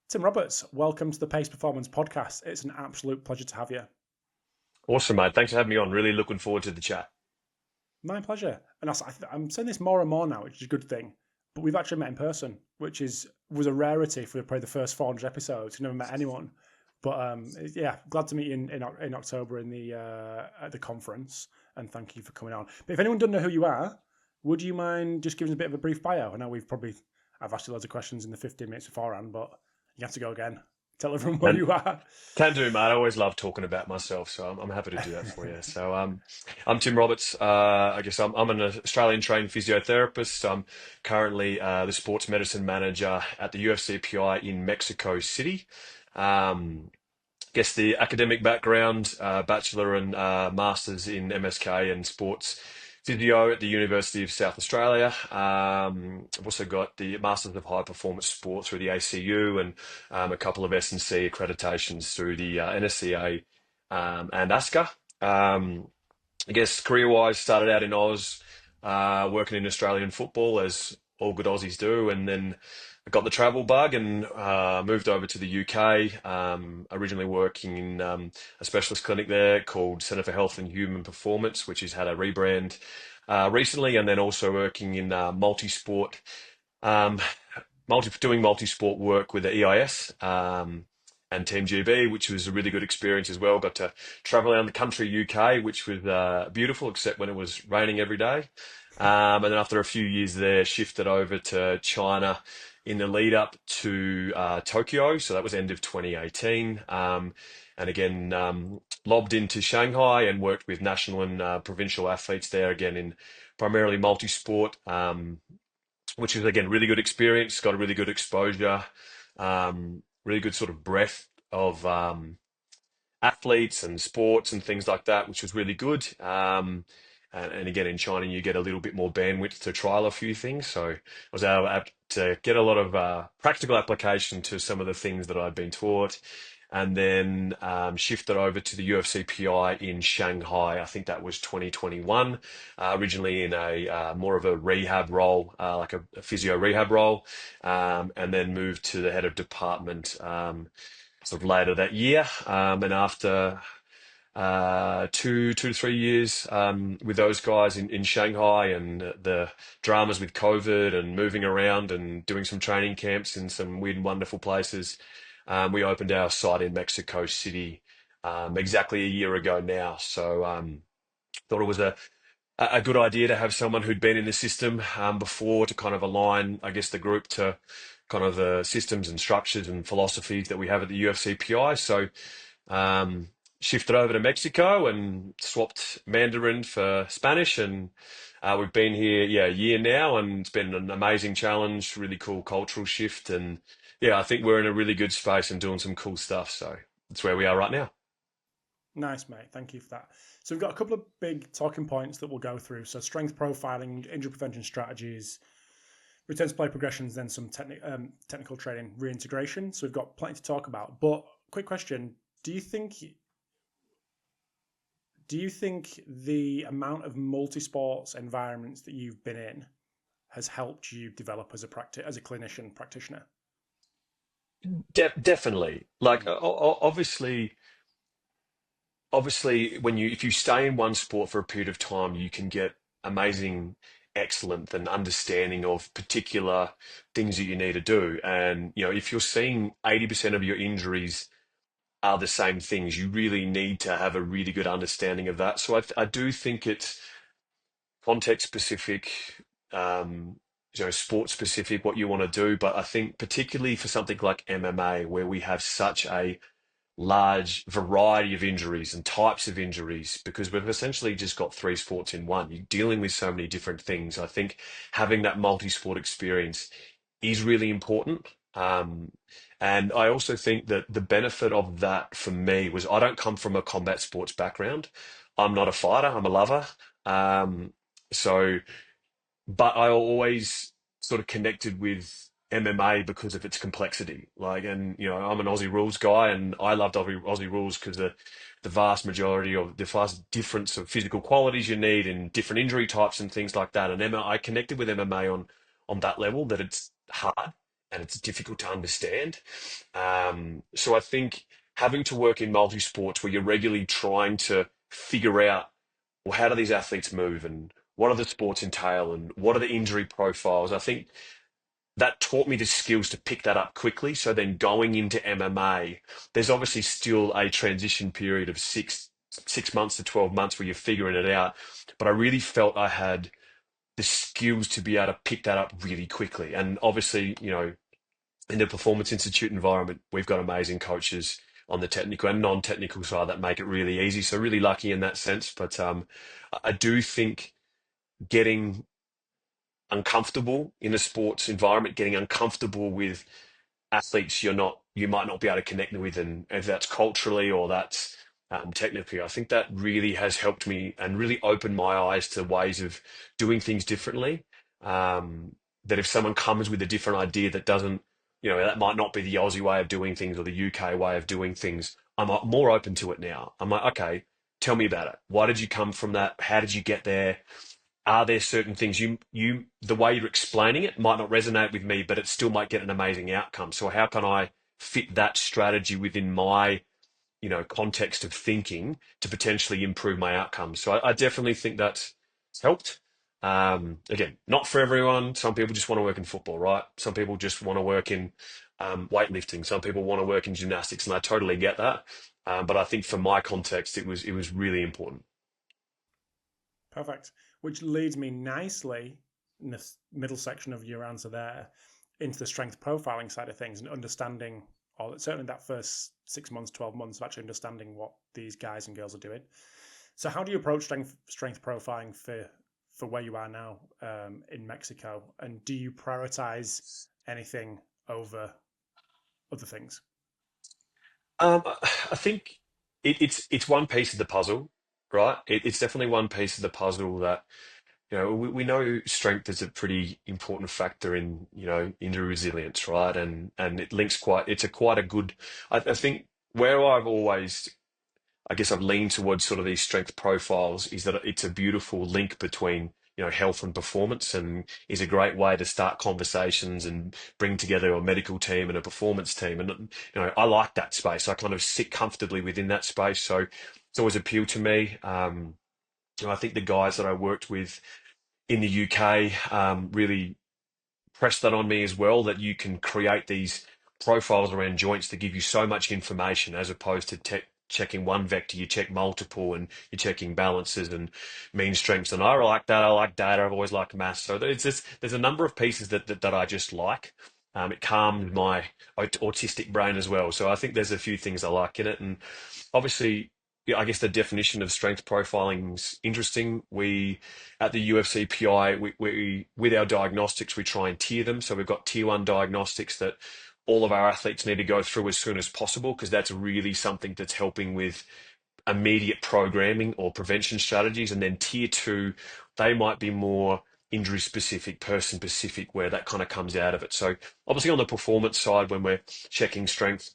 Tim Roberts, welcome to the Pace Performance Podcast. It's an absolute pleasure to have you. Awesome, mate. Thanks for having me on. Really looking forward to the chat. My pleasure. And I'm saying this more and more now, which is a good thing. But we've actually met in person, which was a rarity for probably the first 400 episodes. Never met anyone. But yeah, glad to meet you in October in the at the conference, and thank you for coming on. But if anyone doesn't know who you are, would you mind just giving us a bit of a brief bio? I know I've asked you loads of questions in the 15 minutes beforehand, but you have to go again. Tell everyone who And you are. can do, mate. I always love talking about myself, so I'm happy to do that for you. I'm Tim Roberts. I guess I'm an Australian trained physiotherapist. I'm currently the sports medicine manager at the UFCPI in Mexico City. Guess the academic background, bachelor and masters in MSK and sports physio at the University of South Australia. I've also got the Masters of High Performance Sport through the ACU and a couple of S&C accreditations through the NSCA and ASCA. I guess career-wise, started out in Oz, working in Australian football as all good Aussies do, and then I got the travel bug and moved over to the UK. Originally working in a specialist clinic there called Centre for Health and Human Performance, which has had a rebrand recently, and then also working in multi-sport, um, doing multi-sport work with the EIS. And Team GB, which was a really good experience as well. Got to travel around the country, UK, which was beautiful, except when it was raining every day. And then after a few years there, shifted over to China in the lead up to Tokyo. So that was end of 2018. And again, lobbed into Shanghai and worked with national and provincial athletes there again in primarily multi-sport, which is again really good experience. Got a really good exposure, really good sort of breadth of athletes and sports and things like that, which was really good. And again, in China, you get a little bit more bandwidth to trial a few things. So I was able to get a lot of practical application to some of the things that I'd been taught. And then shifted over to the UFCPI in Shanghai. I think that was 2021, originally in a more of a rehab role, like a physio rehab role, and then moved to the head of department sort of later that year. And after 2 to 3 years with those guys in Shanghai and the dramas with COVID and moving around and doing some training camps in some weird and wonderful places, we opened our site in Mexico City exactly a year ago now. So thought it was a good idea to have someone who'd been in the system before to kind of align, I guess, the group to kind of the systems and structures and philosophies that we have at the UFCPI. So um, shifted over to Mexico and swapped Mandarin for Spanish, and we've been here, yeah, a year now, and it's been an amazing challenge, really cool cultural shift, and yeah, I think we're in a really good space and doing some cool stuff. So that's where we are right now. Nice, mate. Thank you for that. So we've got a couple of big talking points that we'll go through. So strength profiling, injury prevention strategies, return to play progressions, then some technical training reintegration. So we've got plenty to talk about. But quick question: Do you think the amount of multi-sports environments that you've been in has helped you develop as a clinician practitioner? Definitely, like Mm. obviously when you if you stay in one sport for a period of time, you can get amazing excellence and understanding of particular things that you need to do. And if you're seeing 80% of your injuries are the same things, you really need to have a really good understanding of that. So I do think it's context specific, um, sport specific, what you want to do. But I think particularly for something like MMA, where we have such a large variety of injuries and types of injuries, because we've essentially just got three sports in one. You're dealing with so many different things. I think having that multi-sport experience is really important. And I also think that the benefit of that for me was I don't come from a combat sports background. I'm not a fighter, I'm a lover. Um, so but I always sort of connected with MMA because of its complexity. Like, and I'm an Aussie rules guy, and I loved Aussie rules because the vast majority of the vast difference of physical qualities you need and different injury types and things like that. And I connected with MMA on that level that it's hard. and it's difficult to understand. So I think having to work in multi-sports where you're regularly trying to figure out, well, how do these athletes move and what are the sports entail and what are the injury profiles? I think that taught me the skills to pick that up quickly. So then going into MMA, there's obviously still a transition period of six months to 12 months where you're figuring it out. But I really felt I had the skills to be able to pick that up really quickly. And obviously, in the Performance Institute environment, we've got amazing coaches on the technical and non-technical side that make it really easy. So really lucky in that sense. But I do think getting uncomfortable in a sports environment, getting uncomfortable with athletes you might not be able to connect with, and if that's culturally or that's technically, I think that really has helped me and really opened my eyes to ways of doing things differently. That if someone comes with a different idea that doesn't, that might not be the Aussie way of doing things or the UK way of doing things, I'm more open to it now. I'm like, okay, tell me about it. Why did you come from that? How did you get there? Are there certain things the way you're explaining it might not resonate with me, but it still might get an amazing outcome. So how can I fit that strategy within my, context of thinking to potentially improve my outcomes? So I definitely think that's helped. Again, not for everyone. Some people just want to work in football, right? Some people just want to work in weightlifting. Some people want to work in gymnastics, and I totally get that. But I think for my context, it was really important. Perfect. Which leads me nicely in this middle section of your answer there into the strength profiling side of things and understanding, or certainly that first 6 months, 12 months of actually understanding what these guys and girls are doing. So, how do you approach strength profiling for where you are now in Mexico, and do you prioritize anything over other things? I think it's one piece of the puzzle, right? It's definitely one piece of the puzzle that we know strength is a pretty important factor in injury resilience, right? And it links it's quite a good. I think where I guess I've leaned towards sort of these strength profiles is that it's a beautiful link between, health and performance, and is a great way to start conversations and bring together a medical team and a performance team. And, I like that space. I kind of sit comfortably within that space. So it's always appealed to me. I think the guys that I worked with in the UK really pressed that on me as well, that you can create these profiles around joints that give you so much information as opposed to checking one vector. You check multiple and you're checking balances and mean strengths. And I like that. I like data. I've always liked maths. So there's a number of pieces that I just like. It calms my autistic brain as well. So I think there's a few things I like in it. And obviously, yeah, I guess the definition of strength profiling is interesting. We at the UFCPI, we with our diagnostics, we try and tier them. So we've got tier one diagnostics that all of our athletes need to go through as soon as possible, because that's really something that's helping with immediate programming or prevention strategies. And then tier two, they might be more injury specific, person specific, where that kind of comes out of it. So obviously on the performance side, when we're checking strength,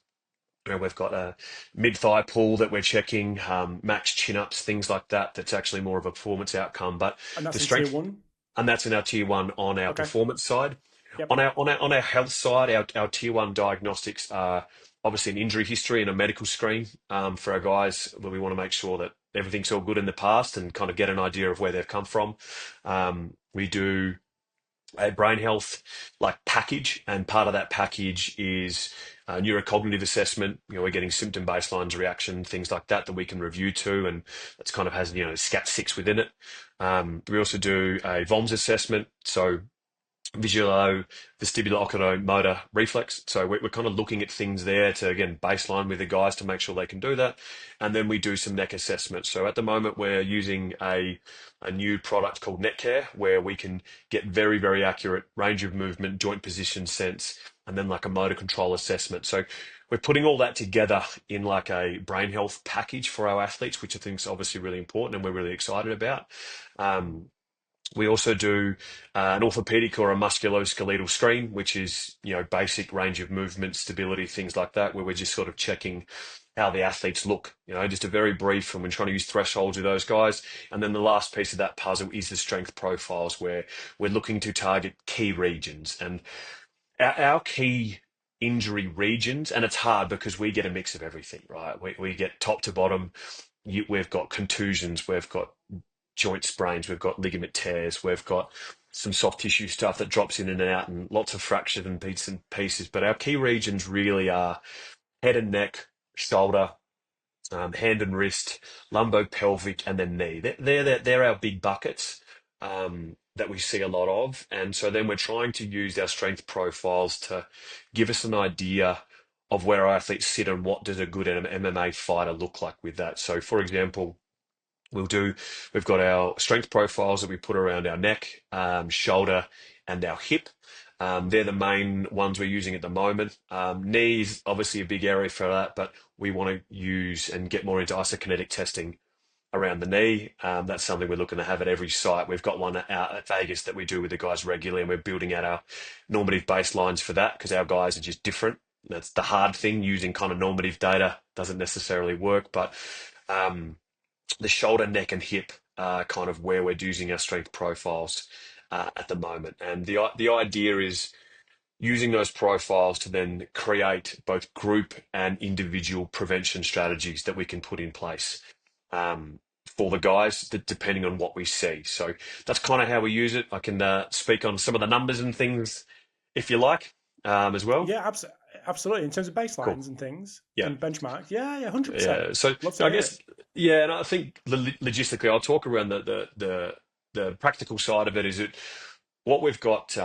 we've got a mid-thigh pull that we're checking, max chin-ups, things like that. That's actually more of a performance outcome. But And the that's in tier strength, one. and that's in our tier one on our Okay. performance side. Yep. On our health side, our tier one diagnostics are obviously an injury history and a medical screen for our guys, where we want to make sure that everything's all good in the past and kind of get an idea of where they've come from. We do a brain health package, and part of that package is neurocognitive assessment. We're getting symptom baselines, reaction, things like that we can review to, and that's kind of has SCAT6 within it. We also do a VOMS assessment, so visual vestibular-oculomotor reflex. So we're kind of looking at things there to, again, baseline with the guys to make sure they can do that. And then we do some neck assessments. So at the moment, we're using a new product called Netcare, where we can get very, very accurate range of movement, joint position sense, and then like a motor control assessment. So we're putting all that together in like a brain health package for our athletes, which I think is obviously really important and we're really excited about. We also do an orthopedic or a musculoskeletal screen, which is, basic range of movement, stability, things like that, where we're just sort of checking how the athletes look, just a very brief, and we're trying to use thresholds with those guys. And then the last piece of that puzzle is the strength profiles, where we're looking to target key regions. And our key injury regions, and it's hard because we get a mix of everything, right? We get top to bottom. We've got contusions, we've got joint sprains, we've got ligament tears, we've got some soft tissue stuff that drops in and out, and lots of fractures and bits and pieces. But our key regions really are head and neck, shoulder, hand and wrist, lumbo-pelvic, and then knee. They're our big buckets that we see a lot of. And so then we're trying to use our strength profiles to give us an idea of where our athletes sit and what does a good MMA fighter look like with that. So, for example, we've got our strength profiles that we put around our neck, shoulder, and our hip. They're the main ones we're using at the moment. Knee is obviously a big area for that, but we want to use and get more into isokinetic testing around the knee. That's something we're looking to have at every site. We've got one out at Vegas that we do with the guys regularly, and we're building out our normative baselines for that because our guys are just different. That's the hard thing. Using kind of normative data doesn't necessarily work, but the shoulder, neck, and hip are kind of where we're using our strength profiles at the moment. And the idea is using those profiles to then create both group and individual prevention strategies that we can put in place for the guys, depending on what we see. So that's kind of how we use it. I can speak on some of the numbers and things if you like as well. Yeah, absolutely. In terms of Cool. baselines and things Yeah. and benchmarks, yeah, 100%. Yeah. So Love to I hear it. guess, yeah, and I think logistically, I'll talk around the practical side of it. Is it what we've got?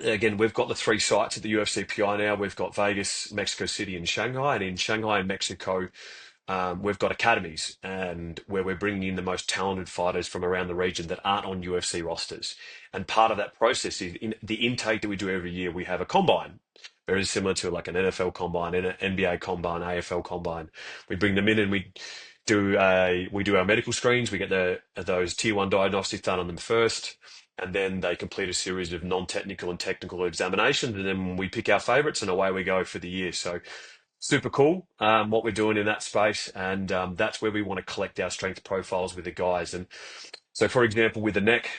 Again, we've got the three sites at the UFCPI now. We've got Vegas, Mexico City, and Shanghai. And in Shanghai and Mexico, we've got academies and where we're bringing in the most talented fighters from around the region that aren't on UFC rosters. And part of that process is in the intake that we do every year. We have a combine, very similar to like an NFL combine, an NBA combine, AFL combine. We bring them in and we do our medical screens. We get those tier one diagnostics done on them first, and then they complete a series of non-technical and technical examinations, and then we pick our favorites and away we go for the year. So super cool what we're doing in that space, and that's where we want to collect our strength profiles with the guys. And so, for example, with the neck,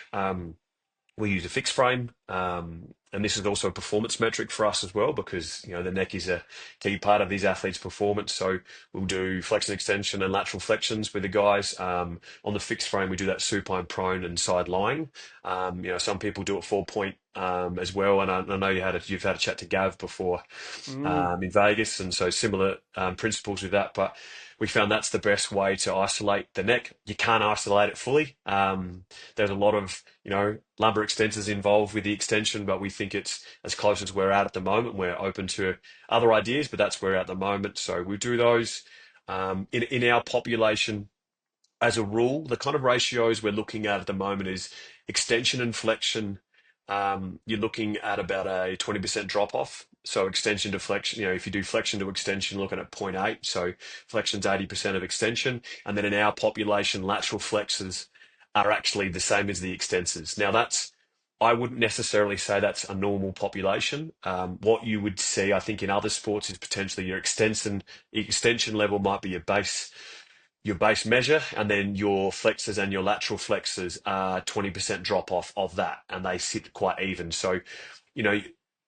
we use a fixed frame, and this is also a performance metric for us as well because the neck is a key part of these athletes' performance. So we'll do flexion extension and lateral flexions with the guys. On the fixed frame, we do that supine, prone, and side lying. Some people do it 4 point as well, and I know you've had a chat to Gav before Mm. in Vegas, and so similar principles with that. But we found that's the best way to isolate the neck. You can't isolate it fully. There's a lot of lumbar extensors involved with the extension, but we think it's as close as we're at the moment. We're open to other ideas, but that's where we're at the moment. So we do those in our population. As a rule, the kind of ratios we're looking at the moment is extension and flexion. You're looking at about a 20% drop off. So extension to flexion, if you do flexion to extension, looking at 0.8. So flexion's 80% of extension. And then in our population, lateral flexors are actually the same as the extensors. Now I wouldn't necessarily say that's a normal population. What you would see, I think, in other sports is potentially your extension level might be your base measure, and then your flexors and your lateral flexors are 20% drop off of that, and they sit quite even. So, you know,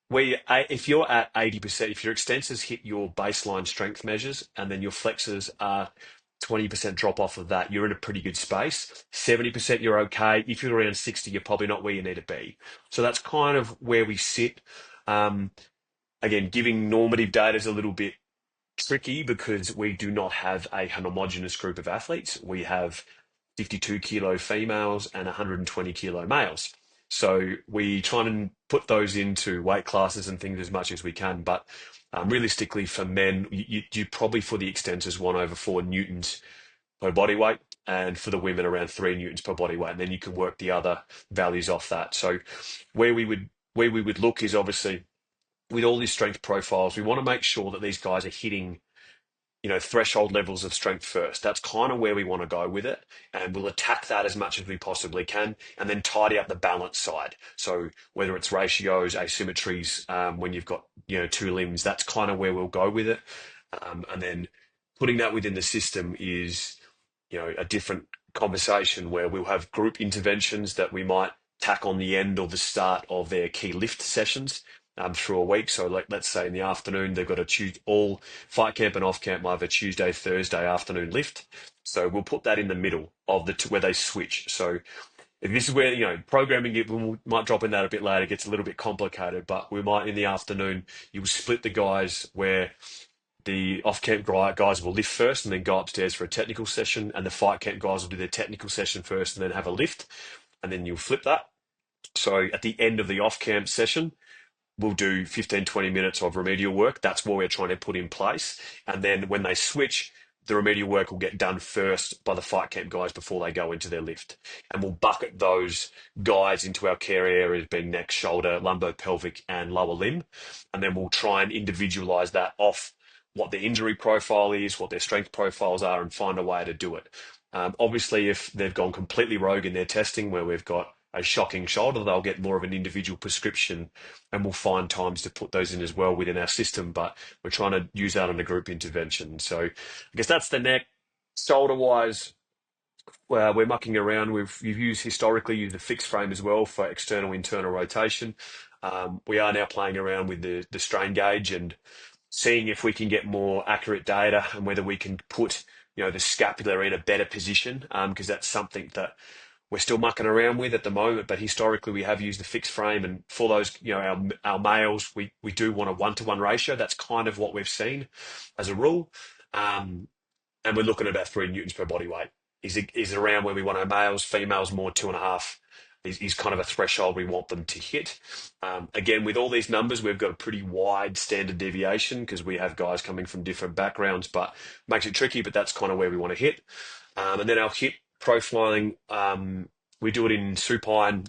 if you're at 80%, if your extensors hit your baseline strength measures, and then your flexors are 20% drop off of that, you're in a pretty good space. 70%, you're okay. If you're around 60, you're probably not where you need to be. So that's kind of where we sit. Um, Again, giving normative data is a little bit tricky because we do not have a homogeneous group of athletes. We have 52 kilo females and 120 kilo males. So we try and put those into weight classes and things as much as we can. But realistically, for men, you probably for the extensors 1/4 newtons per body weight, and for the women around 3 newtons per body weight. And then you can work the other values off that. So where we would look is obviously with all these strength profiles, we want to make sure that these guys are hitting, threshold levels of strength first. That's kind of where we want to go with it. And we'll attack that as much as we possibly can and then tidy up the balance side. So whether it's ratios, asymmetries, when you've got, two limbs, that's kind of where we'll go with it. And then putting that within the system is, a different conversation where we'll have group interventions that we might tack on the end or the start of their key lift sessions. through a week. So like, let's say in the afternoon, they've got to choose all fight camp and off camp will have a Tuesday, Thursday afternoon lift. So we'll put that in the middle of the where they switch. So if this is where, programming it, we might drop in that a bit later, it gets a little bit complicated, but we might in the afternoon, you'll split the guys where the off-camp guys will lift first and then go upstairs for a technical session, and the fight camp guys will do their technical session first and then have a lift, and then you'll flip that. So at the end of the off-camp session, we'll do 15, 20 minutes of remedial work. That's what we're trying to put in place. And then when they switch, the remedial work will get done first by the fight camp guys before they go into their lift. And we'll bucket those guys into our care areas being neck, shoulder, lumbo-pelvic, and lower limb. And then we'll try and individualize that off what their injury profile is, what their strength profiles are, and find a way to do it. Obviously, if they've gone completely rogue in their testing, where we've got a shocking shoulder, they'll get more of an individual prescription, and we'll find times to put those in as well within our system. But we're trying to use that on a group intervention. So I guess that's the neck. Shoulder wise, we're mucking around. You've historically used the fixed frame as well for external internal rotation. We are now playing around with the strain gauge and seeing if we can get more accurate data and whether we can put the scapula in a better position, because that's something that we're still mucking around with at the moment. But historically, we have used the fixed frame, and for those, our males, we do want a 1-to-1 ratio. That's kind of what we've seen as a rule, and we're looking at about 3 newtons per body weight. Is around where we want our males. Females more 2.5 is kind of a threshold we want them to hit. Again, with all these numbers, we've got a pretty wide standard deviation because we have guys coming from different backgrounds, but makes it tricky. But that's kind of where we want to hit. And then our hip profiling, we do it in supine,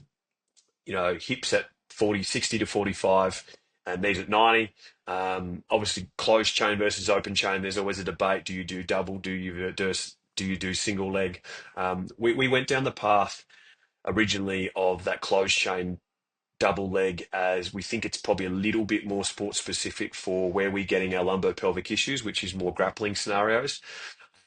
hips at 60 to 45 and knees at 90. Obviously, closed chain versus open chain, there's always a debate. Do you do double? Do you do single leg? We went down the path originally of that closed chain double leg, as we think it's probably a little bit more sport specific for where we're getting our lumbo-pelvic issues, which is more grappling scenarios.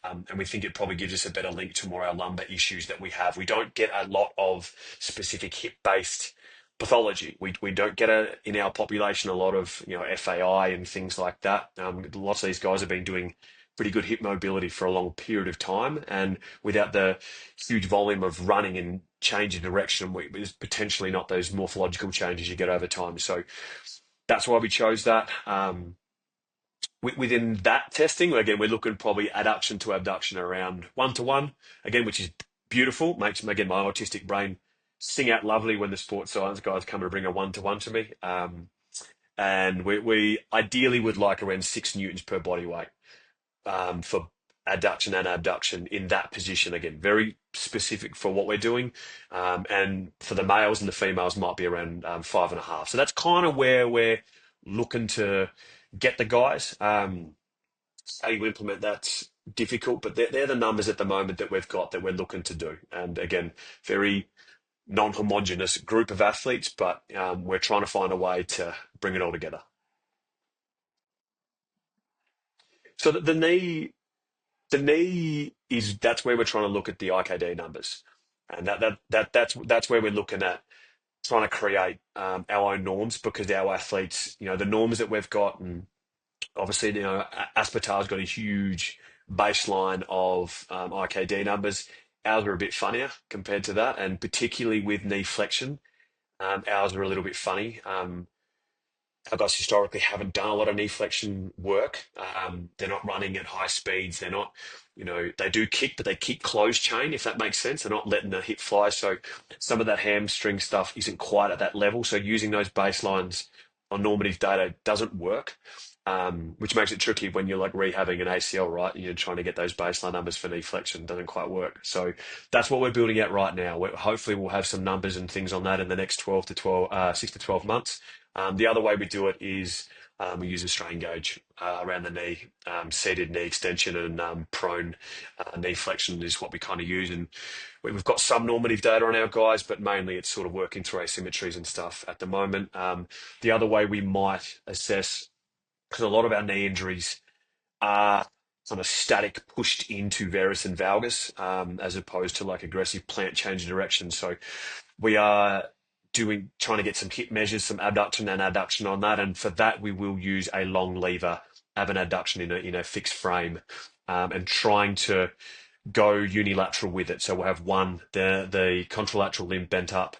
And we think it probably gives us a better link to more our lumbar issues that we have. We don't get a lot of specific hip-based pathology. We don't get in our population a lot of FAI and things like that. Lots of these guys have been doing pretty good hip mobility for a long period of time, and without the huge volume of running and change of direction, there's potentially not those morphological changes you get over time. So that's why we chose that. Within that testing, again, we're looking probably adduction to abduction around 1-to-1, again, which is beautiful. Makes, again, my autistic brain sing out lovely when the sports science guys come to bring a 1-to-1 to me. And we ideally would like around 6 newtons per body weight for adduction and abduction in that position. Again, very specific for what we're doing. And for the males and the females might be around 5.5. So that's kind of where we're looking to get the guys. How you implement that's difficult, but they're the numbers at the moment that we've got that we're looking to do. And again, very non-homogeneous group of athletes, but we're trying to find a way to bring it all together. So the knee is that's where we're trying to look at the IKD numbers, and that's where we're looking at trying to create our own norms, because our athletes, the norms that we've got, and obviously, Aspartar's got a huge baseline of IKD numbers. Ours are a bit funnier compared to that, and particularly with knee flexion, ours are a little bit funny. Our guys historically haven't done a lot of knee flexion work. They're not running at high speeds. They're not, they do kick, but they kick closed chain, if that makes sense. They're not letting the hip fly. So some of that hamstring stuff isn't quite at that level. So using those baselines on normative data doesn't work, which makes it tricky when you're like rehabbing an ACL, right? And you're trying to get those baseline numbers for knee flexion. It doesn't quite work. So that's what we're building out right now. Hopefully we'll have some numbers and things on that in the next 6 to 12 months. The other way we do it is we use a strain gauge around the knee, seated knee extension and prone knee flexion is what we kind of use. And we've got some normative data on our guys, but mainly it's sort of working through asymmetries and stuff at the moment. The other way we might assess, because a lot of our knee injuries are kind of static, pushed into varus and valgus, as opposed to like aggressive plant change of direction. So we are trying to get some hip measures, some abduction and adduction on that. And for that, we will use a long lever ab and adduction in a fixed frame, and trying to go unilateral with it. So we'll have the contralateral limb bent up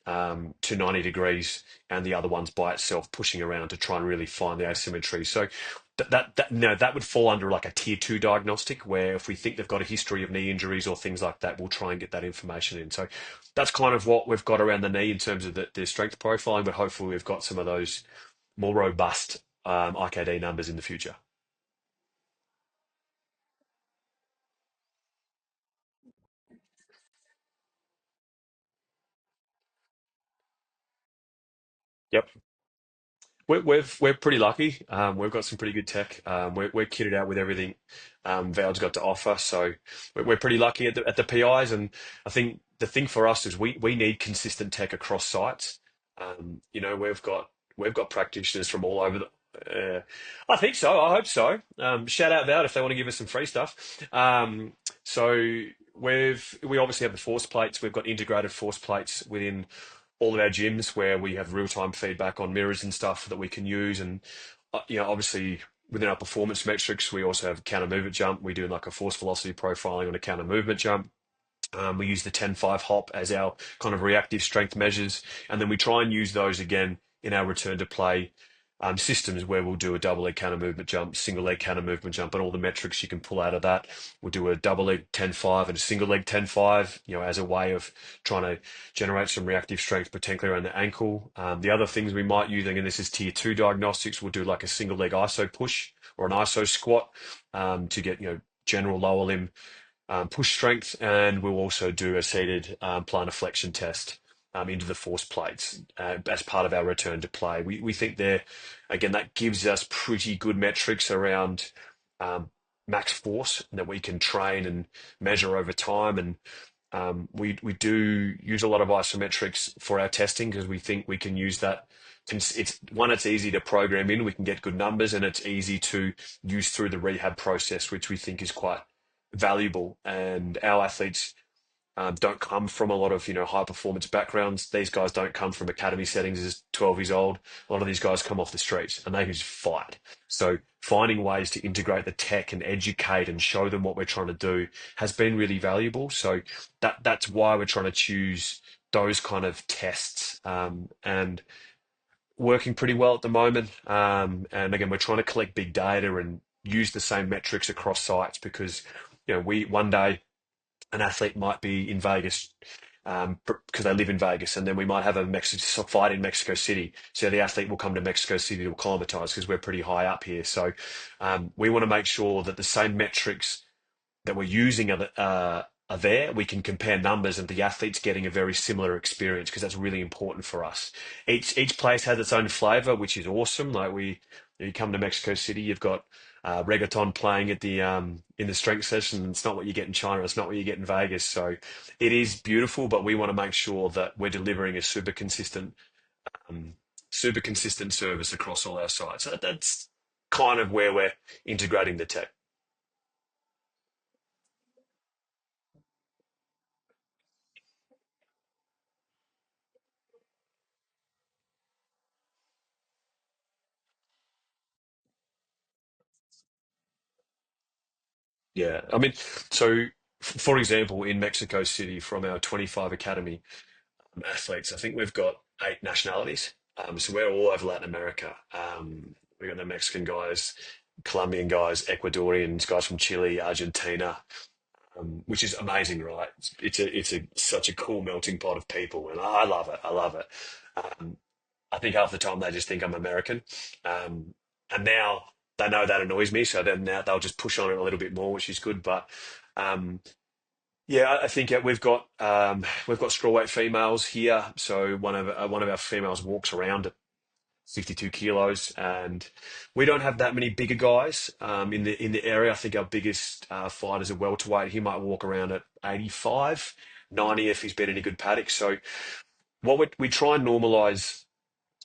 to 90 degrees, and the other one's by itself pushing around to try and really find the asymmetry. So that would fall under like a tier two diagnostic, where if we think they've got a history of knee injuries or things like that, we'll try and get that information in. So that's kind of what we've got around the knee in terms of the strength profiling, but hopefully we've got some of those more robust IKD numbers in the future. Yep. We're pretty lucky. We've got some pretty good tech. We're kitted out with everything Val's got to offer, so we're pretty lucky at the PIs. And I think the thing for us is we need consistent tech across sites. We've got practitioners from all over the. I think so. I hope so. Shout out Val if they want to give us some free stuff. So we obviously have the force plates. We've got integrated force plates within all of our gyms where we have real-time feedback on mirrors and stuff that we can use. And obviously within our performance metrics, we also have counter movement jump. We do like a force velocity profiling on a counter movement jump. We use the 10-5 hop as our kind of reactive strength measures, and then we try and use those again in our return to play systems, where we'll do a double leg counter movement jump, single leg counter movement jump, and all the metrics you can pull out of that. We'll do a double leg 10-5 and a single leg 10-5, as a way of trying to generate some reactive strength, particularly around the ankle. The other things we might use, again, this is tier two diagnostics. We'll do like a single leg ISO push or an ISO squat to get general lower limb push strength, and we'll also do a seated plantar flexion test into the force plates as part of our return to play. We think there, again, that gives us pretty good metrics around max force that we can train and measure over time. And we do use a lot of isometrics for our testing because we think we can use that. It's easy to program in, we can get good numbers, and it's easy to use through the rehab process, which we think is quite valuable. And our athletes don't come from a lot of high performance backgrounds. These guys don't come from academy settings as 12 years old. A lot of these guys come off the streets and they can just fight. So finding ways to integrate the tech and educate and show them what we're trying to do has been really valuable. So that's why we're trying to choose those kind of tests, and working pretty well at the moment. And again, we're trying to collect big data and use the same metrics across sites, because we one day an athlete might be in Vegas because they live in Vegas, and then we might have a fight in Mexico City. So the athlete will come to Mexico City to acclimatize because we're pretty high up here. So we want to make sure that the same metrics that we're using are there. We can compare numbers and the athlete's getting a very similar experience, because that's really important for us. Each place has its own flavor, which is awesome. Like you come to Mexico City, you've got reggaeton playing at the in the strength session. It's not what you get in China. It's not what you get in Vegas. So it is beautiful, but we want to make sure that we're delivering a super consistent service across all our sites. So that's kind of where we're integrating the tech. Yeah, I mean, so for example, in Mexico City, from our 25 academy athletes, I think we've got 8 nationalities. So we're all over Latin America. We've got the Mexican guys, Colombian guys, Ecuadorians, guys from Chile, Argentina, which is amazing, right? It's such a cool melting pot of people, and I love it. I love it. Um, I think half the time they just think I'm American, and now they know that annoys me. So then now they'll just push on it a little bit more, which is good. But um, yeah, I think we've got strawweight females here. So one of our females walks around at 52 kilos, and we don't have that many bigger guys in the area. I think our biggest fight is a welterweight. He might walk around at 85, 90 if he's been in a good paddock. So what we try and normalize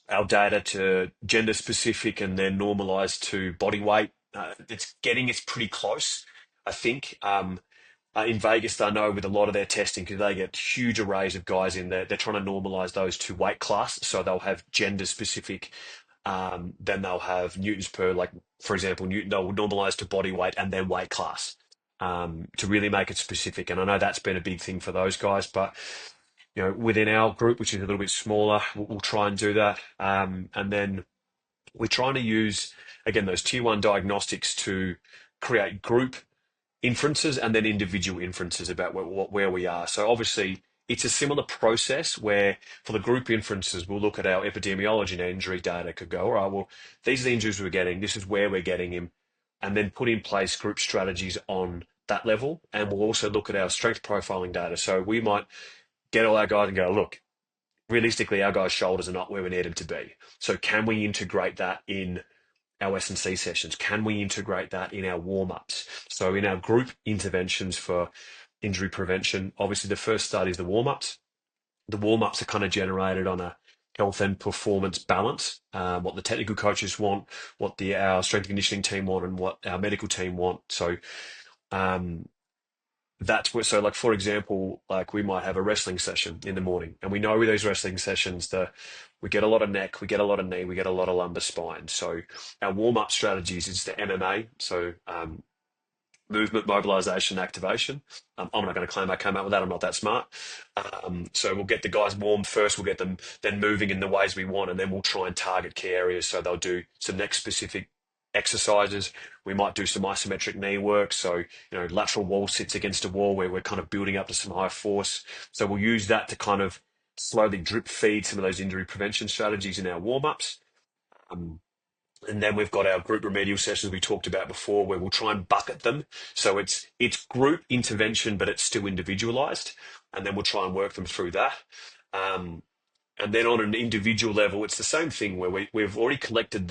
our data to gender specific, and then normalize to body weight. It's pretty close, I think. In Vegas, I know with a lot of their testing, because they get huge arrays of guys in there, they're trying to normalize those to weight class. So they'll have gender specific, then they'll have newtons per, like, for example, Newton, they'll normalize to body weight and then weight class, to really make it specific. And I know that's been a big thing for those guys, but within our group, which is a little bit smaller, we'll try and do that. And then we're trying to use, again, those tier one diagnostics to create group inferences and then individual inferences about where we are. So obviously, it's a similar process where for the group inferences, we'll look at our epidemiology and injury data, could go, all right, well, these are the injuries we're getting, this is where we're getting him, and then put in place group strategies on that level. And we'll also look at our strength profiling data. So we might get all our guys and go, look, realistically, our guys' shoulders are not where we need them to be. So can we integrate that in our S&C sessions? Can we integrate that in our warm-ups? So in our group interventions for injury prevention, obviously the first start is the warm-ups. The warm-ups are kind of generated on a health and performance balance, what the technical coaches want, what our strength and conditioning team want, and what our medical team want. So um, that's where, so like, for example, like we might have a wrestling session in the morning, and we know with those wrestling sessions, we get a lot of neck, we get a lot of knee, we get a lot of lumbar spine. So our warm-up strategies is the MMA. So movement, mobilization, activation. I'm not going to claim I came up with that. I'm not that smart. So we'll get the guys warm first. We'll get them then moving in the ways we want, and then we'll try and target key areas. So they'll do some neck specific exercises. We might do some isometric knee work. So, lateral wall sits against a wall where we're kind of building up to some high force. So we'll use that to kind of slowly drip feed some of those injury prevention strategies in our warm-ups. And then we've got our group remedial sessions we talked about before, where we'll try and bucket them. So it's group intervention, but it's still individualized. And then we'll try and work them through that. And then on an individual level, it's the same thing where we've already collected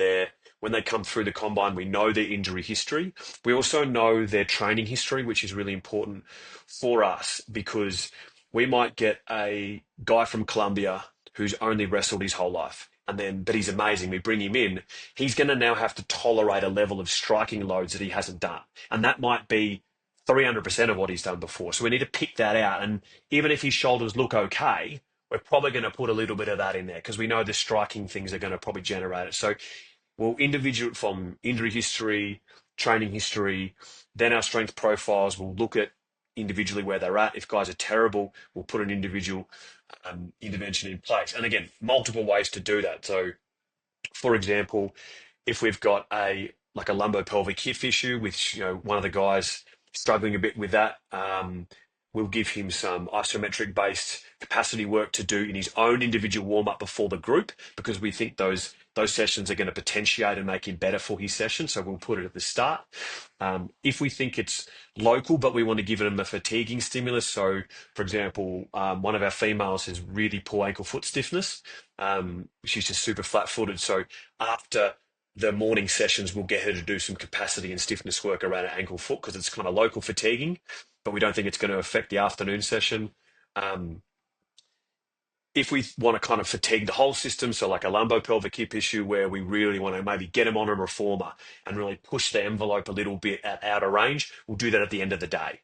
when they come through the combine, we know their injury history. We also know their training history, which is really important for us, because we might get a guy from Colombia who's only wrestled his whole life. But he's amazing. We bring him in. He's going to now have to tolerate a level of striking loads that he hasn't done. And that might be 300% of what he's done before. So we need to pick that out. And even if his shoulders look okay, we're probably going to put a little bit of that in there, because we know the striking things are going to probably generate it. So we'll individual from injury history, training history, then our strength profiles. We'll look at individually where they're at. If guys are terrible, we'll put an individual intervention in place. And again, multiple ways to do that. So, for example, if we've got a lumbopelvic hip issue, which one of the guys struggling a bit with that, we'll give him some isometric based capacity work to do in his own individual warm up before the group, because we think those sessions are going to potentiate and make him better for his session. So we'll put it at the start. If we think it's local, but we want to give him a fatiguing stimulus. So, for example, one of our females has really poor ankle foot stiffness. She's just super flat footed. So after the morning sessions, we'll get her to do some capacity and stiffness work around her ankle foot, because it's kind of local fatiguing, but we don't think it's going to affect the afternoon session. If we want to kind of fatigue the whole system, so like a lumbopelvic hip issue where we really want to maybe get them on a reformer and really push the envelope a little bit at outer range, we'll do that at the end of the day.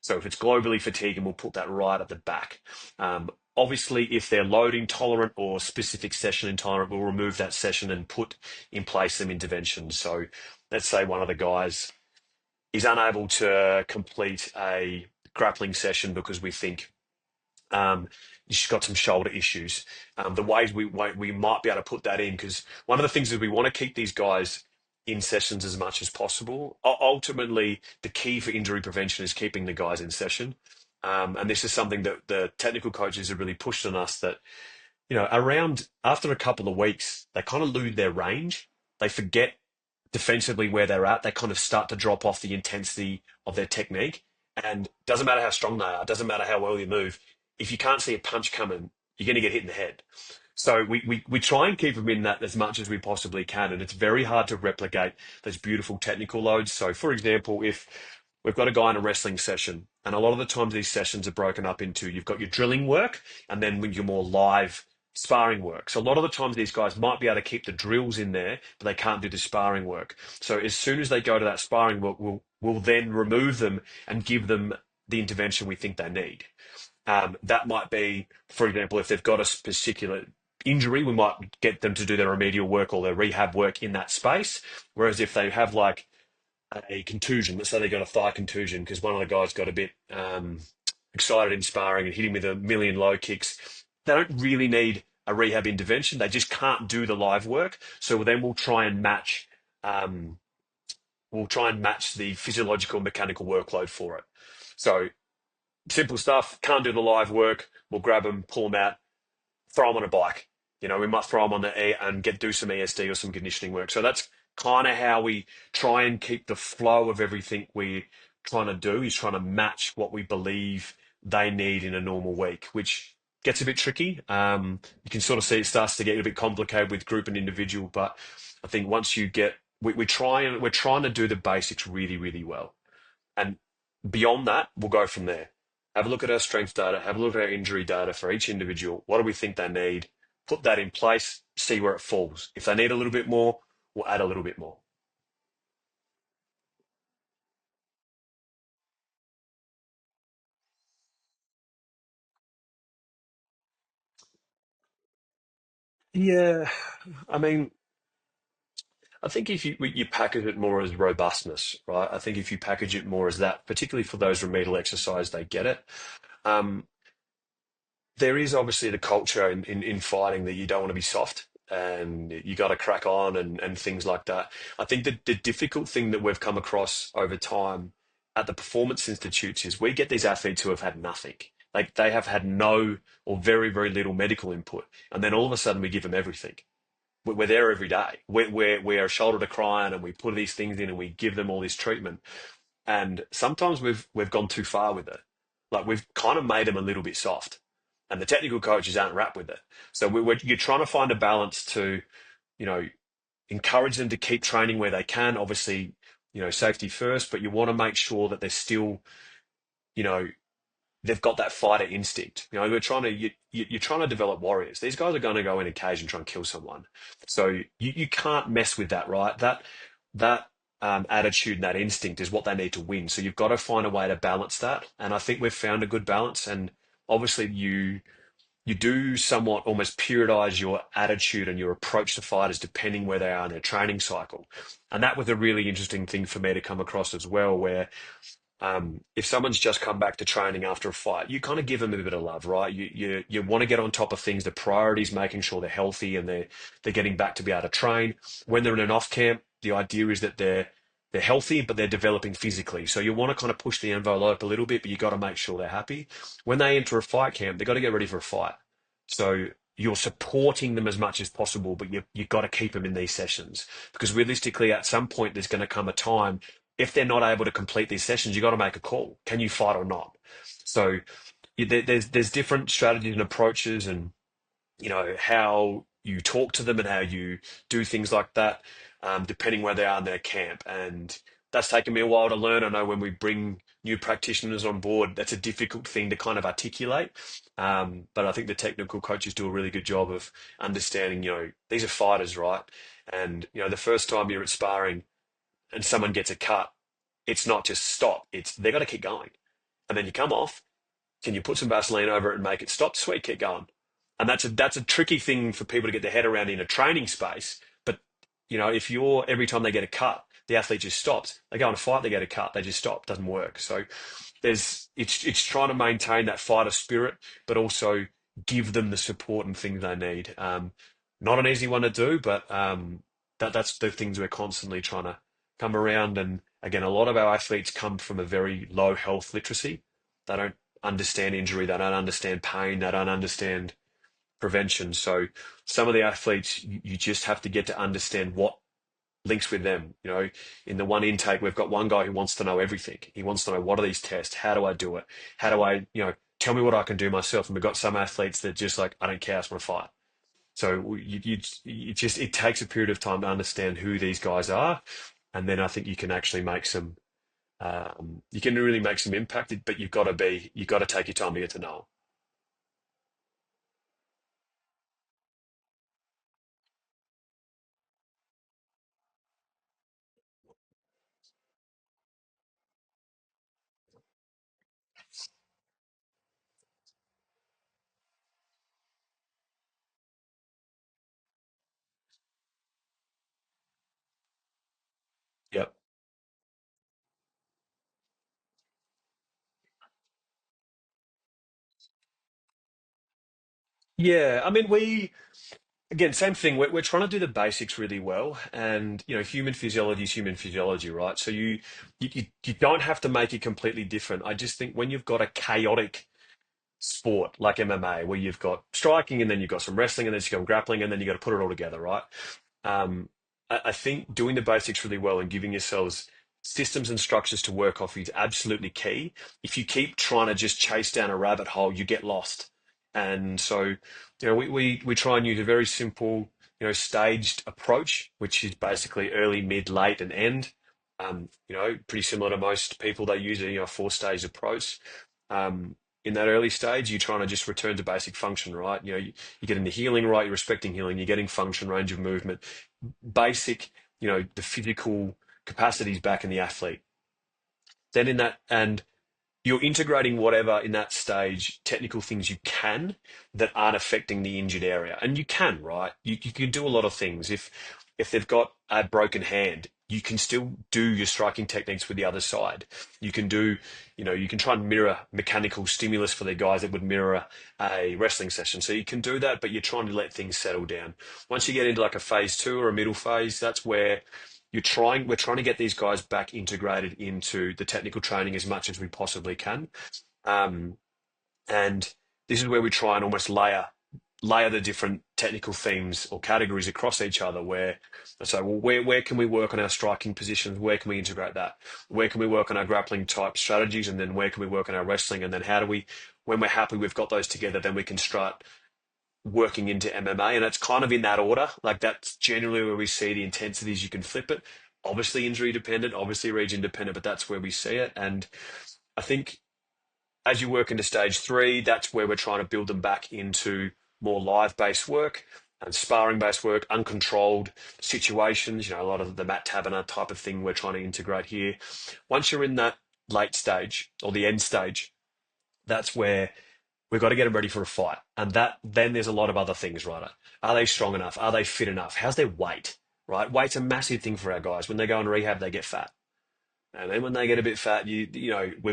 So if it's globally fatiguing, we'll put that right at the back. Obviously, if they're load intolerant or specific session intolerant, we'll remove that session and put in place some interventions. So let's say one of the guys is unable to complete a grappling session because we think she's got some shoulder issues. The ways we might be able to put that in, because one of the things is we want to keep these guys in sessions as much as possible. Ultimately, the key for injury prevention is keeping the guys in session. And this is something that the technical coaches have really pushed on us, that, around after a couple of weeks, they kind of lose their range. They forget defensively where they're at. They kind of start to drop off the intensity of their technique. And doesn't matter how strong they are, doesn't matter how well you move, if you can't see a punch coming, you're going to get hit in the head. So we try and keep them in that as much as we possibly can. And it's very hard to replicate those beautiful technical loads. So, for example, if we've got a guy in a wrestling session, and a lot of the times these sessions are broken up into, you've got your drilling work and then your more live sparring work. So a lot of the times these guys might be able to keep the drills in there, but they can't do the sparring work. So as soon as they go to that sparring work, we'll then remove them and give them the intervention we think they need. That might be, for example, if they've got a particular injury, we might get them to do their remedial work or their rehab work in that space. Whereas if they have like a contusion, let's say they got a thigh contusion because one of the guys got a bit excited in sparring and hit him with a million low kicks, they don't really need a rehab intervention. They just can't do the live work. So then um, we'll try and match the physiological and mechanical workload for it. So simple stuff, can't do the live work. We'll grab them, pull them out, throw them on a bike. We might throw them on the E and do some ESD or some conditioning work. So that's kind of how we try and keep the flow of everything we're trying to do is trying to match what we believe they need in a normal week, which gets a bit tricky. You can sort of see it starts to get a bit complicated with group and individual, but I think once you get, we're trying to do the basics really, really well. And beyond that, we'll go from there. Have a look at our strength data, have a look at our injury data for each individual. What do we think they need? Put that in place, see where it falls. If they need a little bit more, we'll add a little bit more. Yeah, I mean, I think if you package it more as robustness, right? I think if you package it more as that, particularly for those remedial exercise, they get it. Um, there is obviously the culture in fighting that you don't want to be soft and you got to crack on and things like that. I think that the difficult thing that we've come across over time at the Performance Institutes is we get these athletes who have had nothing. Like they have had no or very, very little medical input. And then all of a sudden we give them everything. We're there every day. We are shoulder to cry on and we put these things in and we give them all this treatment. And sometimes we've gone too far with it. Like we've kind of made them a little bit soft, and the technical coaches aren't wrapped with it. So you're trying to find a balance to, you know, encourage them to keep training where they can. Obviously, safety first, but you want to make sure that they're still, you know, they've got that fighter instinct. We're trying to you're trying to develop warriors. These guys are going to go in a cage and try and kill someone. So you can't mess with that, right? That attitude and that instinct is what they need to win. So you've got to find a way to balance that. And I think we've found a good balance. And obviously you do somewhat almost periodize your attitude and your approach to fighters depending where they are in their training cycle. And that was a really interesting thing for me to come across as well, where if someone's just come back to training after a fight, you kind of give them a bit of love, right? You want to get on top of things. The priority is making sure they're healthy and they're getting back to be able to train. When they're in an off camp, the idea is that they're healthy, but they're developing physically. So you want to kind of push the envelope a little bit, but you got to make sure they're happy. When they enter a fight camp, they got to get ready for a fight. So you're supporting them as much as possible, but you got to keep them in these sessions because realistically, at some point, there's going to come a time if they're not able to complete these sessions, you got to make a call. Can you fight or not? So there's different strategies and approaches, and how you talk to them and how you do things like that, depending where they are in their camp. And that's taken me a while to learn. I know when we bring new practitioners on board, that's a difficult thing to kind of articulate. But I think the technical coaches do a really good job of understanding, these are fighters, right? And, the first time you're at sparring and someone gets a cut, it's not just stop. It's they got to keep going. And then you come off. Can you put some Vaseline over it and make it stop? Sweet, keep going. And that's a tricky thing for people to get their head around in a training space. But if you're every time they get a cut, the athlete just stops. They go on a fight, they get a cut, they just stop. Doesn't work. So it's trying to maintain that fighter spirit, but also give them the support and things they need. Not an easy one to do, but that's the things we're constantly trying to come around. And again, a lot of our athletes come from a very low health literacy. They don't understand injury, they don't understand pain, they don't understand prevention. So some of the athletes, you just have to get to understand what links with them. In the one intake, we've got one guy who wants to know everything. He wants to know, what are these tests? How do I do it? How do I, tell me what I can do myself. And we've got some athletes that just like, I don't care, I just want to fight. So it takes a period of time to understand who these guys are. And then I think you can actually make you can really make some impact, but you've got to take your time to get to know Yeah, I mean, again, same thing. We're trying to do the basics really well, and human physiology is human physiology, right? So you don't have to make it completely different. I just think when you've got a chaotic sport like MMA, where you've got striking and then you've got some wrestling and then you've got grappling and then you got to put it all together, right? I think doing the basics really well and giving yourselves systems and structures to work off is absolutely key. If you keep trying to just chase down a rabbit hole, you get lost. And so, we try and use a very simple, staged approach, which is basically early, mid, late, and end. Pretty similar to most people, they use a four-stage approach. In that early stage, you're trying to just return to basic function, right? You're getting the healing right, you're respecting healing, you're getting function, range of movement, basic, the physical capacities back in the athlete. Then in that, and you're integrating whatever in that stage, technical things you can that aren't affecting the injured area. And you can, right? You can do a lot of things. If they've got a broken hand, you can still do your striking techniques with the other side. You can do, you can try and mirror mechanical stimulus for the guys that would mirror a wrestling session. So you can do that, but you're trying to let things settle down. Once you get into like a phase two or a middle phase, that's where we're trying to get these guys back integrated into the technical training as much as we possibly can. Um, and this is where we try and almost layer the different technical themes or categories across each other, where so well, where can we work on our striking positions, where can we integrate that, where can we work on our grappling type strategies, and then where can we work on our wrestling, and then how do we, when we're happy we've got those together, then we can start working into MMA. And it's kind of in that order. Like that's generally where we see the intensities. You can flip it, obviously injury dependent, obviously region dependent, but that's where we see it. And I think as you work into stage three, that's where we're trying to build them back into more live based work and sparring based work, uncontrolled situations, a lot of the Matt Taberner type of thing we're trying to integrate here. Once you're in that late stage or the end stage, that's where we've got to get them ready for a fight. And that then there's a lot of other things, right? Are they strong enough? Are they fit enough? How's their weight? Right? Weight's a massive thing for our guys. When they go in rehab, they get fat. And then when they get a bit fat, we've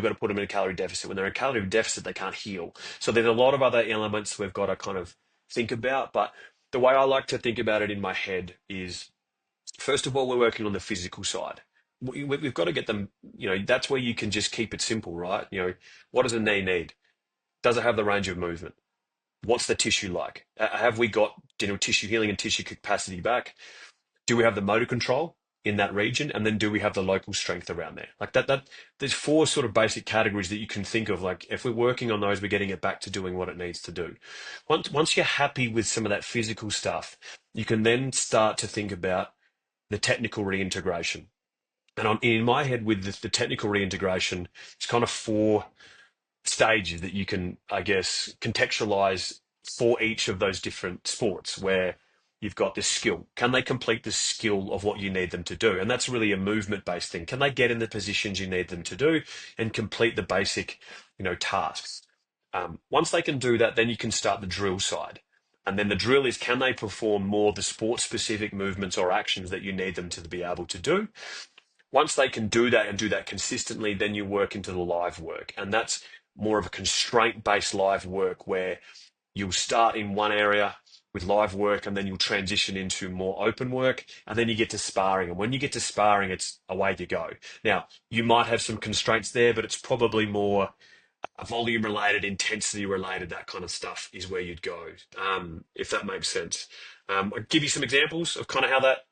got to put them in a calorie deficit. When they're in a calorie deficit, they can't heal. So there's a lot of other elements we've got to kind of think about. But the way I like to think about it in my head is, first of all, we're working on the physical side. We've got to get them, that's where you can just keep it simple, right? What does a knee need? Does it have the range of movement? What's the tissue like? Have we got tissue healing and tissue capacity back? Do we have the motor control in that region? And then do we have the local strength around there? Like that there's four sort of basic categories that you can think of. Like if we're working on those, we're getting it back to doing what it needs to do. Once you're happy with some of that physical stuff, you can then start to think about the technical reintegration. And in my head, with the technical reintegration, it's kind of four stages that you can, I guess, contextualize for each of those different sports, where you've got this skill. Can they complete the skill of what you need them to do? And that's really a movement based thing. Can they get in the positions you need them to do and complete the basic, tasks? Once they can do that, then you can start the drill side. And then the drill is, can they perform more the sport specific movements or actions that you need them to be able to do? Once they can do that and do that consistently, then you work into the live work. And that's more of a constraint based live work, where you'll start in one area with live work and then you'll transition into more open work, and then you get to sparring. And when you get to sparring, it's away you go. Now, you might have some constraints there, but it's probably more volume related, intensity related, that kind of stuff is where you'd go, if that makes sense. I'll give you some examples of kind of how that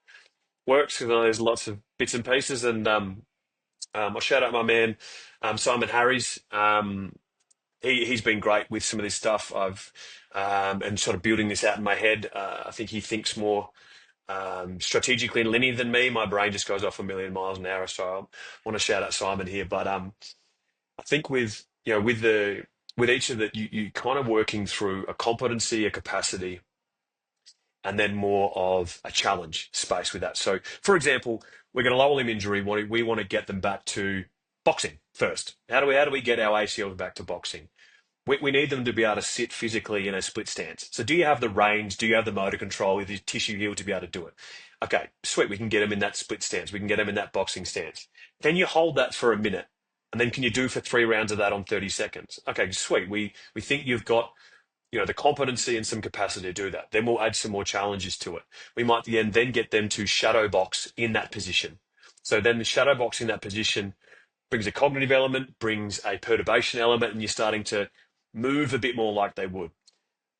works, because there's lots of bits and pieces. And I'll shout out my man, Simon Harries. He's been great with some of this stuff. And sort of building this out in my head. I think he thinks more strategically and linear than me. My brain just goes off a million miles an hour. So I want to shout out Simon here. But I think with each of that, you kind of working through a competency, a capacity, and then more of a challenge space with that. So, for example, we're going to lower limb injury. We want to get them back to boxing first. How do we get our ACLs back to boxing? We need them to be able to sit physically in a split stance. So do you have the range? Do you have the motor control with the tissue heal to be able to do it? Okay, sweet. We can get them in that split stance. We can get them in that boxing stance. Can you hold that for a minute? And then can you do for 3 rounds of that on 30 seconds? Okay, sweet. We think you've got the competency and some capacity to do that. Then we'll add some more challenges to it. We might then get them to shadow box in that position. So then the shadow box in that position brings a cognitive element, brings a perturbation element, and you're starting to move a bit more like they would.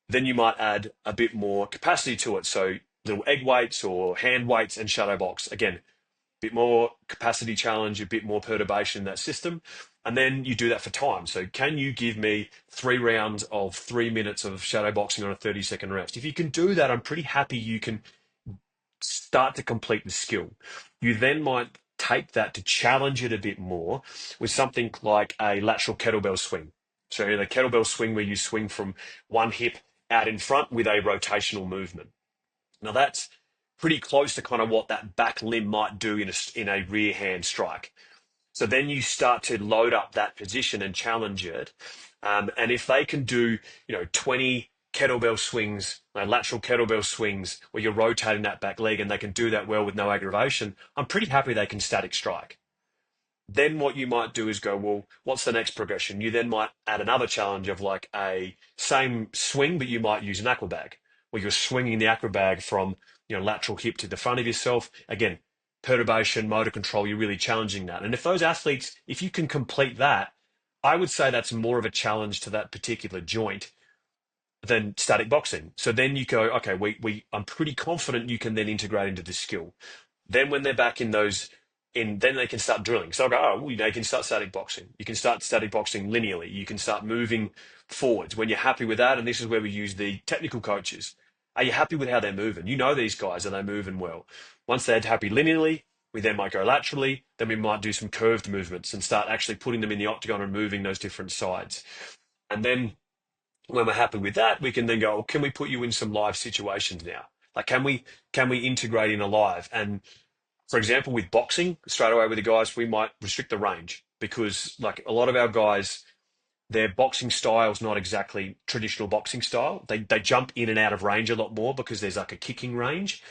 Then you might add a bit more capacity to it. So little egg weights or hand weights and shadow box. Again, bit more capacity challenge, a bit more perturbation in that system. And then you do that for time. So can you give me 3 rounds of 3 minutes of shadow boxing on a 30-second rest? If you can do that, I'm pretty happy you can start to complete the skill. You then might take that to challenge it a bit more with something like a lateral kettlebell swing. So the kettlebell swing where you swing from one hip out in front with a rotational movement. Now that's pretty close to kind of what that back limb might do in a rear hand strike. So then you start to load up that position and challenge it. And if they can do, 20 kettlebell swings, lateral kettlebell swings, where you're rotating that back leg and they can do that well with no aggravation, I'm pretty happy they can static strike. Then what you might do is go, well, what's the next progression? You then might add another challenge of like a same swing, but you might use an aqua bag, where you're swinging the aqua bag from lateral hip to the front of yourself. Again, perturbation, motor control, you're really challenging that. And if those athletes, if you can complete that, I would say that's more of a challenge to that particular joint than static boxing. So then you go, okay, I'm pretty confident you can then integrate into this skill. Then when they're back then they can start drilling. So I'll go, oh, well, you can start static boxing. You can start static boxing linearly. You can start moving forwards. When you're happy with that, and this is where we use the technical coaches. Are you happy with how they're moving? You know these guys, are they moving well? Once they're happy linearly, we then might go laterally. Then we might do some curved movements and start actually putting them in the octagon and moving those different sides. And then when we're happy with that, we can then go, oh, can we put you in some live situations now? Like, can we integrate in a live? And for example, with boxing, straight away with the guys, we might restrict the range because like a lot of our guys, their boxing style is not exactly traditional boxing style. They jump in and out of range a lot more because there's like a kicking range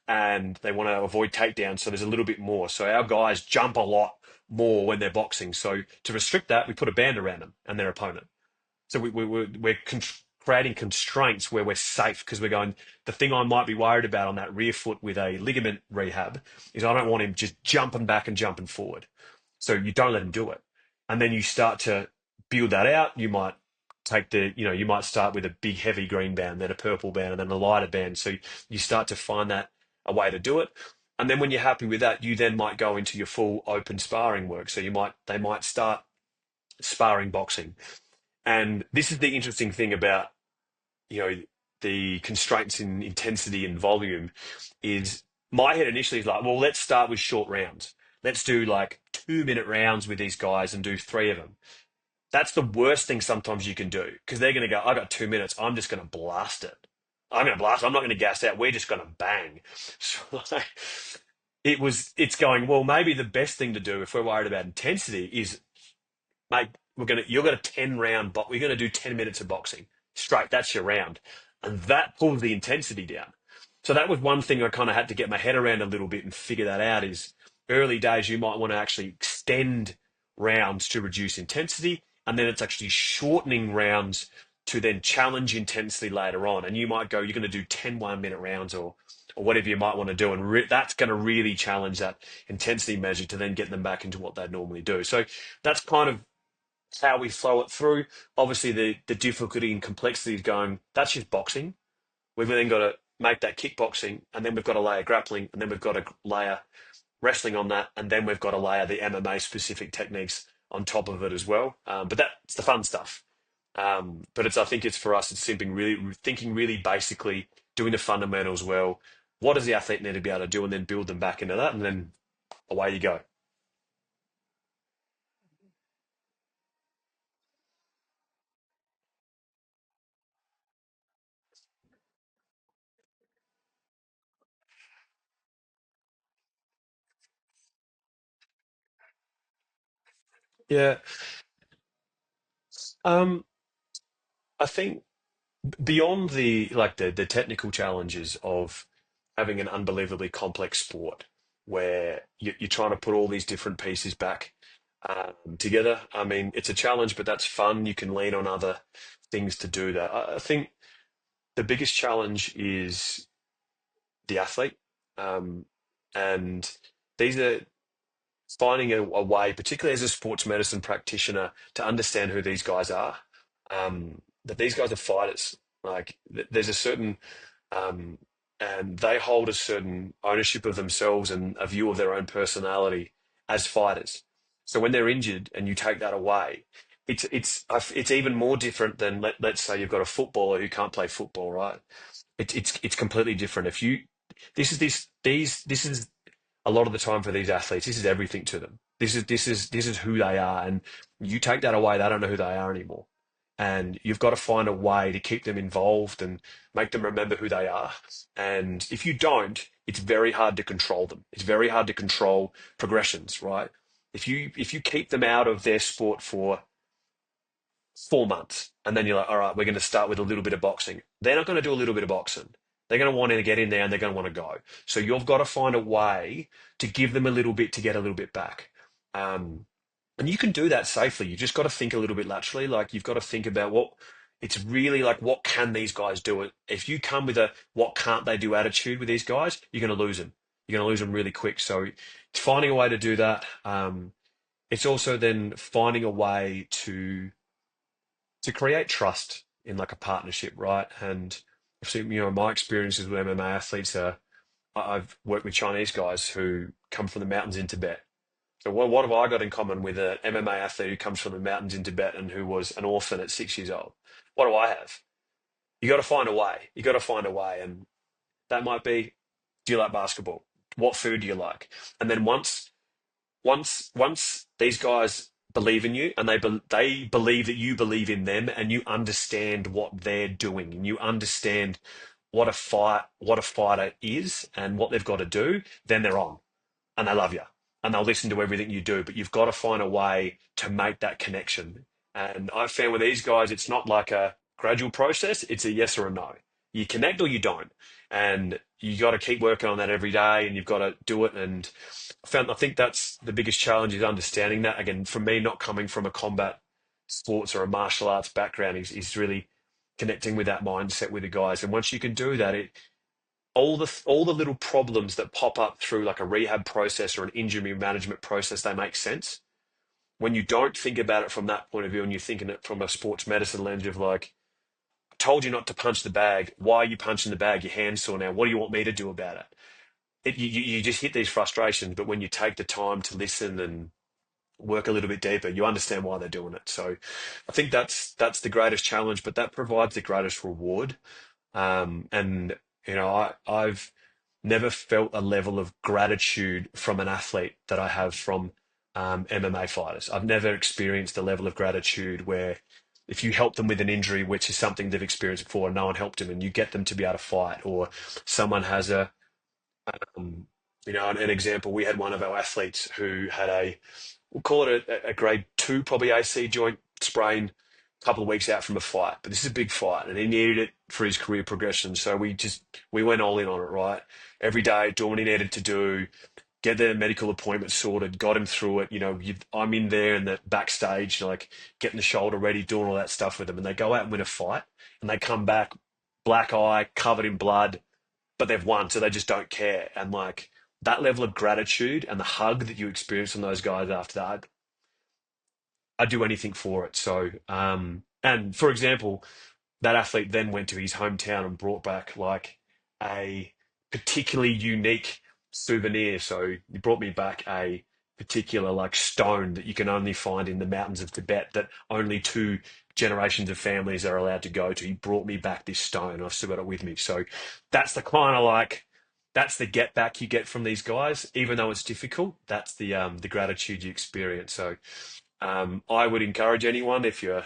and they want to avoid takedowns. So there's a little bit more. So our guys jump a lot more when they're boxing. So to restrict that, we put a band around them and their opponent. So we're creating constraints where we're safe because we're going, the thing I might be worried about on that rear foot with a ligament rehab is I don't want him just jumping back and jumping forward. So you don't let him do it. And then you start to build that out. You might you might start with a big heavy green band, then a purple band, and then a lighter band. So you start to find that a way to do it. And then when you're happy with that, you then might go into your full open sparring work. So they might start sparring boxing. And this is the interesting thing about, the constraints in intensity and volume is my head initially is like, well, let's start with short rounds. Let's do like 2 minute rounds with these guys and do three of them. That's the worst thing sometimes you can do because they're going to go, I got 2 minutes. I'm just going to blast it. I'm going to blast. I'm not going to gas out. We're just going to bang. So it's going, well, maybe the best thing to do if we're worried about intensity is, mate, you're going to 10 round, but we're going to do 10 minutes of boxing straight. That's your round. And that pulls the intensity down. So that was one thing I kind of had to get my head around a little bit and figure that out is early days, you might want to actually extend rounds to reduce intensity. And then it's actually shortening rounds to then challenge intensity later on. And you might go, you're going to do 10 1 minute rounds or whatever you might want to do. And that's going to really challenge that intensity measure to then get them back into what they'd normally do. So that's kind of how we flow it through. Obviously, the difficulty and complexity is going, that's just boxing. We've then got to make that kickboxing, and then we've got to layer grappling, and then we've got to layer wrestling on that, and then we've got to layer the MMA specific techniques on top of it as well. But that's the fun stuff. But I think it's for us, it's thinking really basically, doing the fundamentals well. What does the athlete need to be able to do, and then build them back into that, and then away you go. Yeah. Um, I think beyond the technical challenges of having an unbelievably complex sport where you're trying to put all these different pieces back together. I mean, it's a challenge, but that's fun. You can lean on other things to do that. I think the biggest challenge is the athlete. Um, and these are finding a way, particularly as a sports medicine practitioner, to understand who these guys are. That these guys are fighters. Like there's a certain, um, and they hold a certain ownership of themselves and a view of their own personality as fighters. So when they're injured and you take that away, it's even more different than let's say you've got a footballer who can't play football, right? It's completely different. If you this is a lot of the time for these athletes, this is everything to them. This is who they are, and you take that away, they don't know who they are anymore. And you've got to find a way to keep them involved and make them remember who they are. And if you don't, it's very hard to control them. It's very hard to control progressions, right? If you keep them out of their sport for 4 months. And then you're like, all right, we're going to start with a little bit of boxing. They're not going to do a little bit of boxing. They're going to want to get in there and they're going to want to go. So you've got to find a way to give them a little bit to get a little bit back. Um, and you can do that safely. You just got to think a little bit laterally. Like you've got to think about what it's really like, what can these guys do? If you come with a what can't they do attitude with these guys, you're going to lose them. You're going to lose them really quick. So it's finding a way to do that. It's also then finding a way to create trust in like a partnership, right? And I've seen, my experiences with MMA athletes are I've worked with Chinese guys who come from the mountains in Tibet. So what have I got in common with an MMA athlete who comes from the mountains in Tibet and who was an orphan at 6 years old? What do I have? You got to find a way. You got to find a way, and that might be: do you like basketball? What food do you like? And then once these guys believe in you and they believe that you believe in them and you understand what they're doing and you understand what a fighter is and what they've got to do, then they're on and they love you and they'll listen to everything you do. But you've got to find a way to make that connection. And I've found with these guys, it's not like a gradual process, it's a yes or a no. You connect or you don't. And you got to keep working on that every day and you've got to do it. And I think that's the biggest challenge is understanding that. Again, for me, not coming from a combat sports or a martial arts background is really connecting with that mindset with the guys. And once you can do that, all the little problems that pop up through like a rehab process or an injury management process, they make sense. When you don't think about it from that point of view and you're thinking it from a sports medicine lens of like, I told you not to punch the bag. Why are you punching the bag? Your hand's sore now. What do you want me to do about it? You just hit these frustrations, but when you take the time to listen and work a little bit deeper, you understand why they're doing it. So I think that's the greatest challenge, but that provides the greatest reward. And I've never felt a level of gratitude from an athlete that I have from MMA fighters. I've never experienced a level of gratitude where if you help them with an injury, which is something they've experienced before, and no one helped them, and you get them to be able to fight, or someone has um, an example. We had one of our athletes who had we'll call it a grade two, probably AC joint sprain a couple of weeks out from a fight. But this is a big fight and he needed it for his career progression. So we went all in on it, right? Every day, doing what he needed to do, get the medical appointment sorted, got him through it. I'm in there in the backstage, like getting the shoulder ready, doing all that stuff with him. And they go out and win a fight and they come back black eye, covered in blood, but they've won, so they just don't care. And like that level of gratitude and the hug that you experience from those guys after that, I'd do anything for it. So, and for example, that athlete then went to his hometown and brought back like a particularly unique souvenir. So he brought me back a particular like stone that you can only find in the mountains of Tibet that only two generations of families are allowed to go to. He brought me back this stone. I've still got it with me. So that's the kind of like that's the get back you get from these guys, even though it's difficult. That's the gratitude you experience. So I would encourage anyone if you're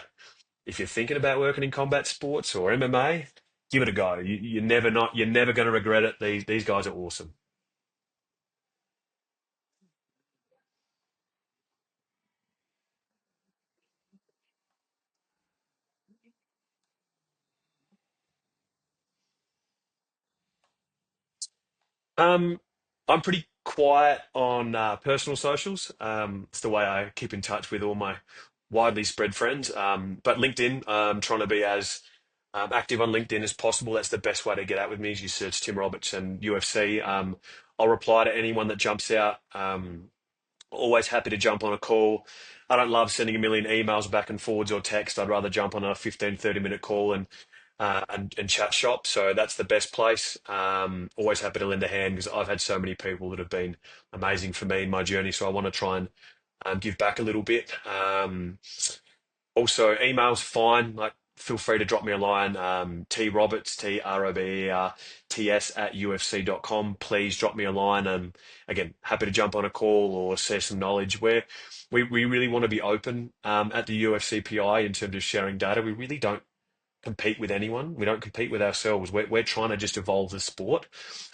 thinking about working in combat sports or MMA, give it a go. You're never going to regret it. These guys are awesome. Um, I'm pretty quiet on personal socials. It's the way I keep in touch with all widely spread friends. But LinkedIn, trying to be as active on LinkedIn as possible. That's the best way to get out with me. Is you search Tim Roberts and UFC. I'll reply to anyone that jumps out. Always happy to jump on a call. I don't love sending a million emails back and forwards or text. I'd rather jump on a 15, 30 minute call and chat shop. So that's the best place. Always happy to lend a hand because I've had so many people that have been amazing for me in my journey. So I want to try and give back a little bit. Also, emails fine. Like, feel free to drop me a line. T Roberts, TROBERTS at UFC.com. Please drop me a line. Again, happy to jump on a call or share some knowledge. Where we really want to be open at the UFCPI in terms of sharing data. We really don't compete with anyone. We don't compete with ourselves. We're trying to just evolve the sport.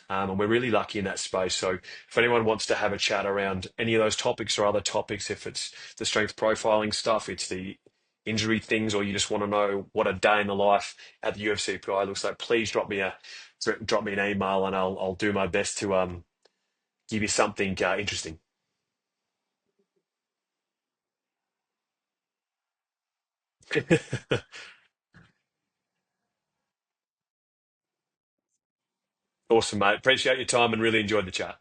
And we're really lucky in that space. So if anyone wants to have a chat around any of those topics or other topics, if it's the strength profiling stuff, it's the injury things, or you just want to know what a day in the life at the UFCPI looks like, please drop me an email and I'll do my best to give you something interesting. Awesome, mate. Appreciate your time and really enjoyed the chat.